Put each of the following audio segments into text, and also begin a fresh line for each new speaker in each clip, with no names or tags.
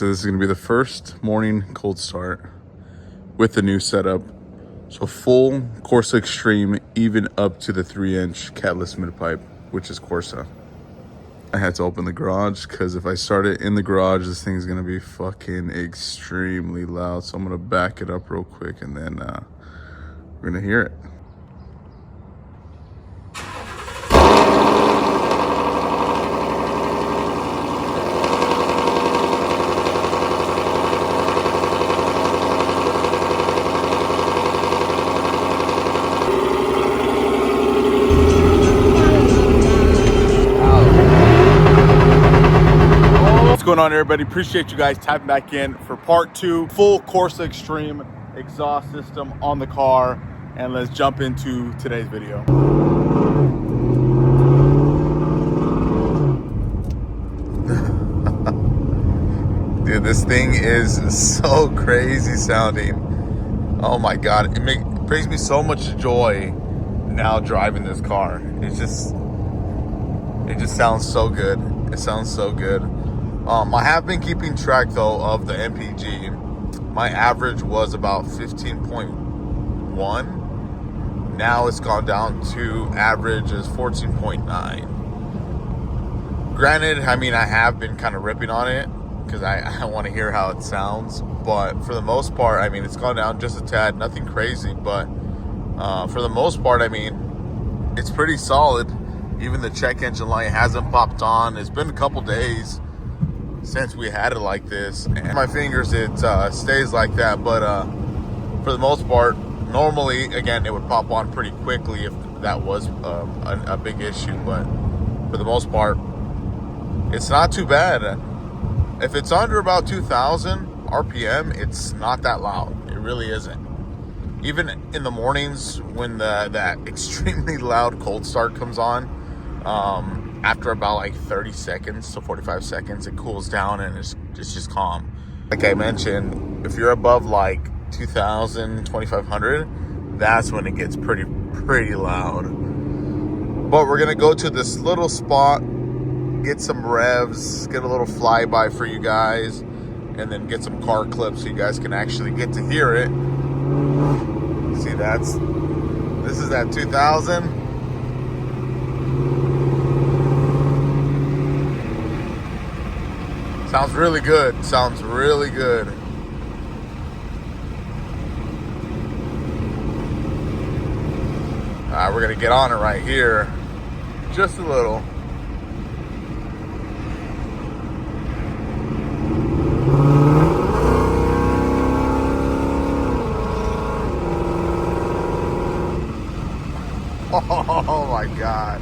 So this is going to be the first morning cold start with the new setup. So full Corsa Xtreme, even up to the 3-inch catless mid-pipe, which is Corsa. I had to open the garage because if I start it in the garage, this thing's going to be fucking extremely loud. So I'm going to back it up real quick and then we're going to hear it. What's going on, everybody? Appreciate you guys tapping back in for part 2, full Corsa Xtreme exhaust system on the car, and let's jump into today's video. Dude, this thing is so crazy sounding. Oh my god, it brings me so much joy now driving this car. It just sounds so good. It sounds so good. I have been keeping track though of the MPG. My average was about 15.1. Now it's gone down to average is 14.9. Granted, I mean, I have been kind of ripping on it because I want to hear how it sounds, but for the most part, I mean, it's gone down just a tad, nothing crazy, but for the most part, I mean, it's pretty solid. Even the check engine light hasn't popped on. It's been a couple days since we had it like this, and my fingers, it stays like that, but for the most part, normally, again, it would pop on pretty quickly if that was a big issue, but for the most part, it's not too bad. If it's under about 2,000 RPM, it's not that loud. It really isn't. Even in the mornings when that extremely loud cold start comes on, after about like 30 seconds to 45 seconds, it cools down and it's just calm. Like I mentioned, if you're above like 2,000, 2,500, that's when it gets pretty loud. But we're gonna go to this little spot, get some revs, get a little flyby for you guys, and then get some car clips so you guys can actually get to hear it. See, this is at 2,000. Sounds really good. Sounds really good. All right, we're gonna get on it right here. Just a little. Oh my god.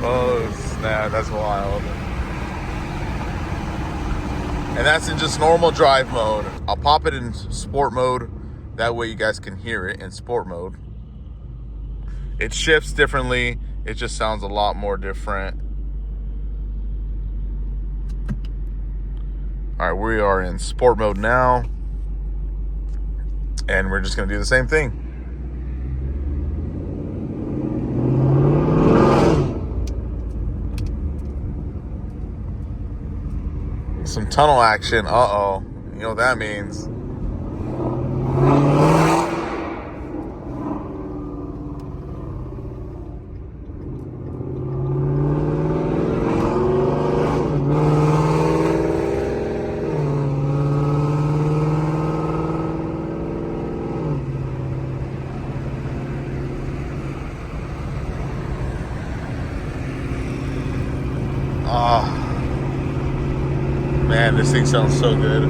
Oh snap, that's wild. And that's in just normal drive mode. I'll pop it in sport mode. That way you guys can hear it in sport mode. It shifts differently. It just sounds a lot more different. All right, we are in sport mode now. And we're just gonna do the same thing. Some tunnel action. Uh-oh. You know what that means. Man, this thing sounds so good.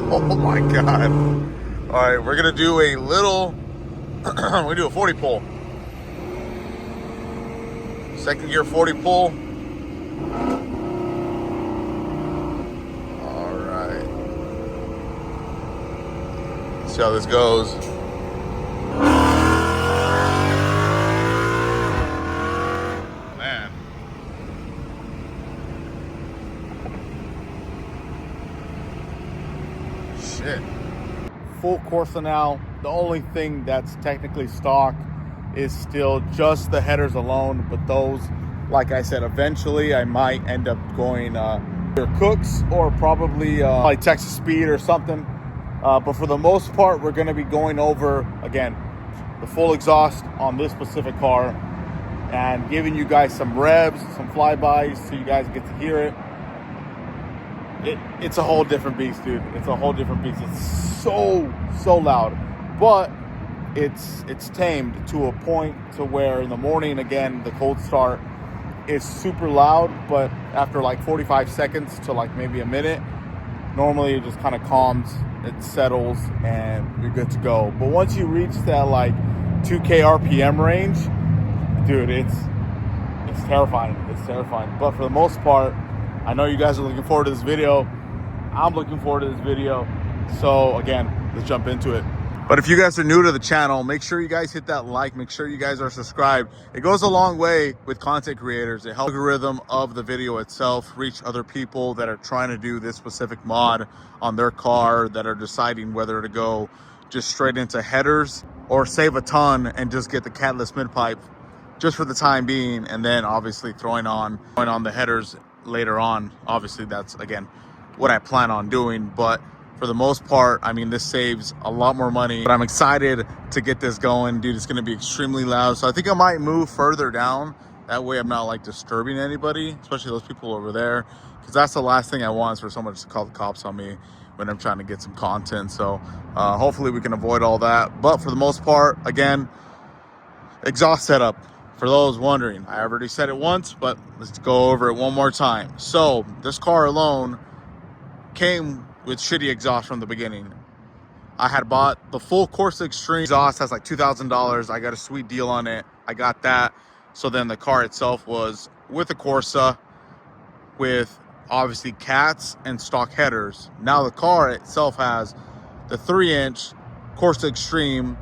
Oh my god. Alright, we're gonna do a little we do a 40 pull. Second gear 40 pull. Alright. See how this goes. Man. Shit. Full Corsa now. The only thing that's technically stock is still just the headers alone, but those, like I said, eventually I might end up going either Cooks or probably like Texas Speed or something. But for the most part, we're going to be going over, again, the full exhaust on this specific car and giving you guys some revs, some flybys, so you guys get to hear it. It's a whole different beast, dude. It's a whole different beast. It's so loud, but it's tamed to a point to where in the morning, again, the cold start is super loud, but after like 45 seconds to like maybe a minute, normally it just kind of calms, it settles, and you're good to go. But once you reach that like 2K RPM range, dude, it's terrifying. It's terrifying. But for the most part, I know you guys are looking forward to this video. I'm looking forward to this video. So again, let's jump into it. But if you guys are new to the channel, make sure you guys hit that like. Make sure you guys are subscribed. It goes a long way with content creators. It helps the algorithm of the video itself reach other people that are trying to do this specific mod on their car, that are deciding whether to go just straight into headers or save a ton and just get the catless mid-pipe just for the time being, and then obviously throwing on the headers later on. Obviously that's, again, what I plan on doing. But for the most part, I mean, this saves a lot more money. But I'm excited to get this going, dude. It's going to be extremely loud, so I think I might move further down. That way I'm not like disturbing anybody, especially those people over there, because that's the last thing I want, is for someone to call the cops on me when I'm trying to get some content. So hopefully we can avoid all that. But for the most part, again, exhaust setup. For those wondering, I already said it once, but let's go over it one more time. So this car alone came with shitty exhaust from the beginning. I had bought the full Corsa Xtreme exhaust, has like $2,000. I got a sweet deal on it. I got that. So then the car itself was with the Corsa, with obviously cats and stock headers. Now the car itself has the 3-inch Corsa Xtreme,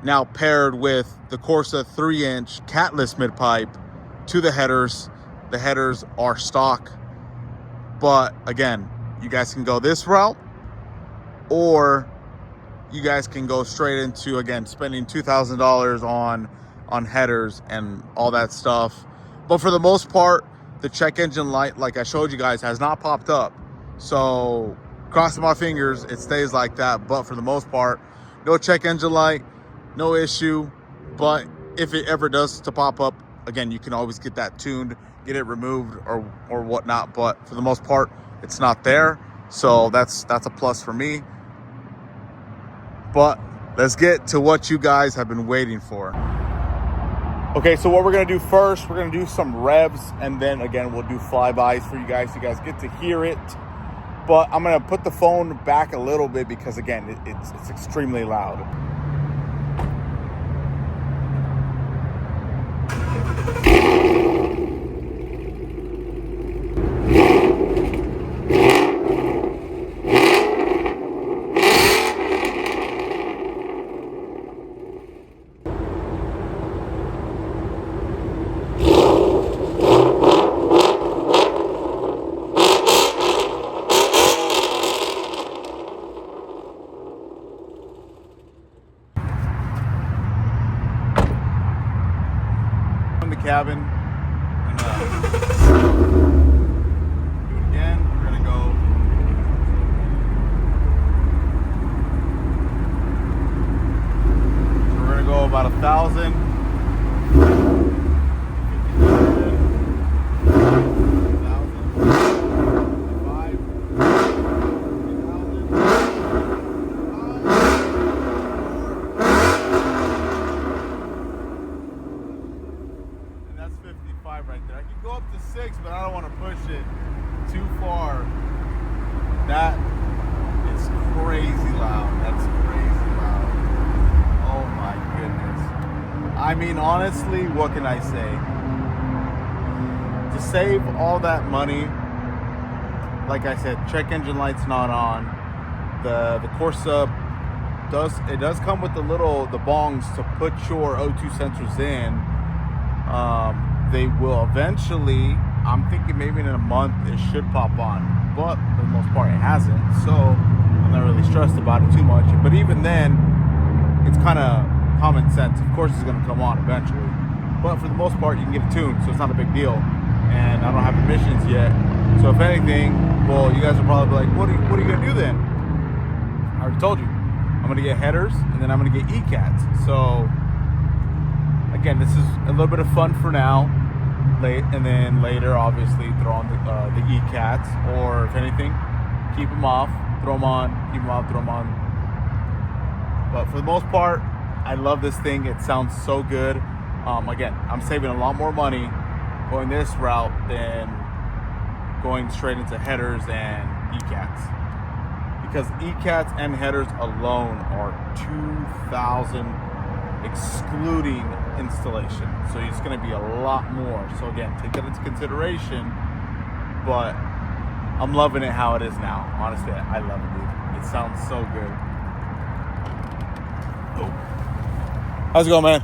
now paired with the Corsa 3-inch catless mid-pipe to the headers. The headers are stock, but again, you guys can go this route, or you guys can go straight into, again, spending $2,000 on headers and all that stuff. But for the most part, the check engine light, like I showed you guys, has not popped up. So crossing my fingers, it stays like that. But for the most part, no check engine light, no issue. But if it ever does to pop up, again, you can always get that tuned, get it removed or whatnot. But for the most part, it's not there. So that's a plus for me. But let's get to what you guys have been waiting for. Okay, so what we're gonna do first, we're gonna do some revs, and then again, we'll do flybys for you guys. So you guys get to hear it. But I'm gonna put the phone back a little bit because again, it's extremely loud. Cabin. And, do it again. We're gonna go. So we're gonna go about 1,000. 55 right there. I can go up to 6, but I don't want to push it too far. That is crazy loud. That's crazy loud. Oh my goodness. I mean, honestly, what can I say? To save all that money, like I said, check engine light's not on. The Corsa
does come with the bongs to put your O2 sensors in. They will eventually, I'm thinking maybe in a month it should pop on, but for the most part it hasn't, so I'm not really stressed about it too much. But even then, it's kind of common sense. Of course it's going to come on eventually, but for the most part you can get it tuned, so it's not a big deal. And I don't have emissions yet, so if anything, well, you guys will probably be like, what are you going to do then? I already told you, I'm going to get headers, and then I'm going to get ECATs. So again, this is a little bit of fun for now, and then later, obviously, throw on the ECATs, or if anything, keep them off, throw them on, keep them off, throw them on. But for the most part, I love this thing. It sounds so good. Again, I'm saving a lot more money going this route than going straight into headers and ECATs, because ECATs and headers alone are $2,000 excluding installation, so it's going to be a lot more. So again, take that into consideration, but I'm loving it how it is now. Honestly, I love it, dude. It sounds so good. Oh. How's it going, man?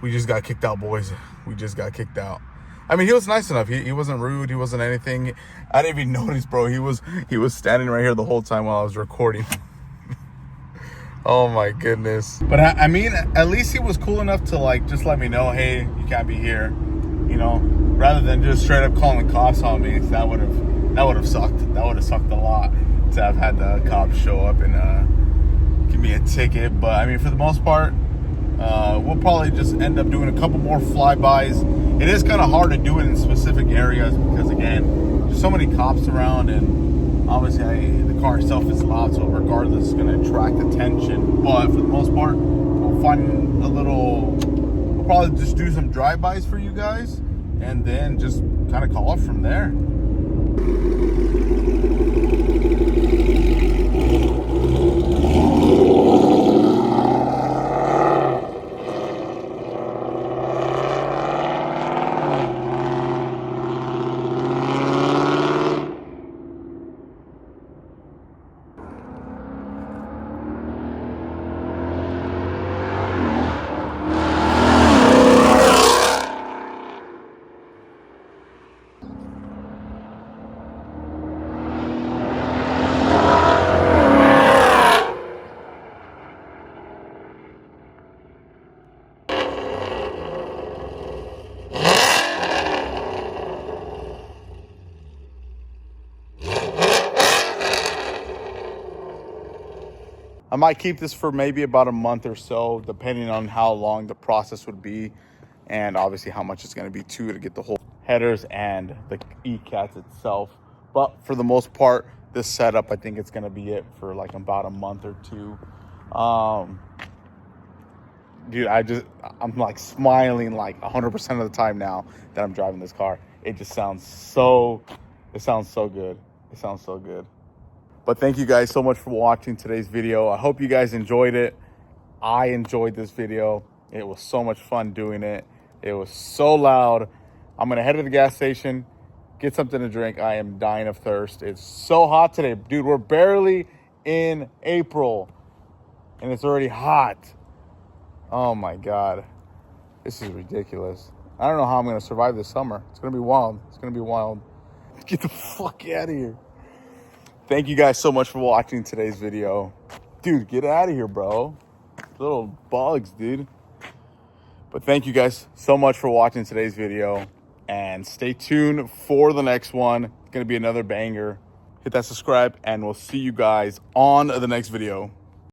We just got kicked out, boys. We just got kicked out. I mean, he was nice enough. He wasn't rude. He wasn't anything. I didn't even notice, bro. He was standing right here the whole time while I was recording. Oh my goodness. But I mean, at least he was cool enough to like just let me know, hey, you can't be here, you know, rather than just straight up calling cops on me. That would have sucked. That would have sucked a lot to have had the cops show up and give me a ticket. But I mean, for the most part, we'll probably just end up doing a couple more flybys. It is kind of hard to do it in specific areas because, again, there's so many cops around, and obviously the car itself is loud, so regardless, it's going to attract attention. But for the most part, we'll probably just do some drive-bys for you guys, and then just kind of call it from there. I might keep this for maybe about a month or so, depending on how long the process would be, and obviously how much it's going to be too to get the whole headers and the ECATs itself. But for the most part, this setup, I think it's going to be it for like about a month or two. Dude, I'm like smiling like 100% of the time now that I'm driving this car. It sounds so good. It sounds so good. But thank you guys so much for watching today's video. I hope you guys enjoyed it. I enjoyed this video. It was so much fun doing it. It was so loud. I'm going to head to the gas station, get something to drink. I am dying of thirst. It's so hot today. Dude, we're barely in April, and it's already hot. Oh, my God. This is ridiculous. I don't know how I'm going to survive this summer. It's going to be wild. It's going to be wild. Get the fuck out of here. Thank you guys so much for watching today's video. Dude, get out of here, bro. Little bugs, dude. But thank you guys so much for watching today's video. And stay tuned for the next one. It's going to be another banger. Hit that subscribe, and we'll see you guys on the next video.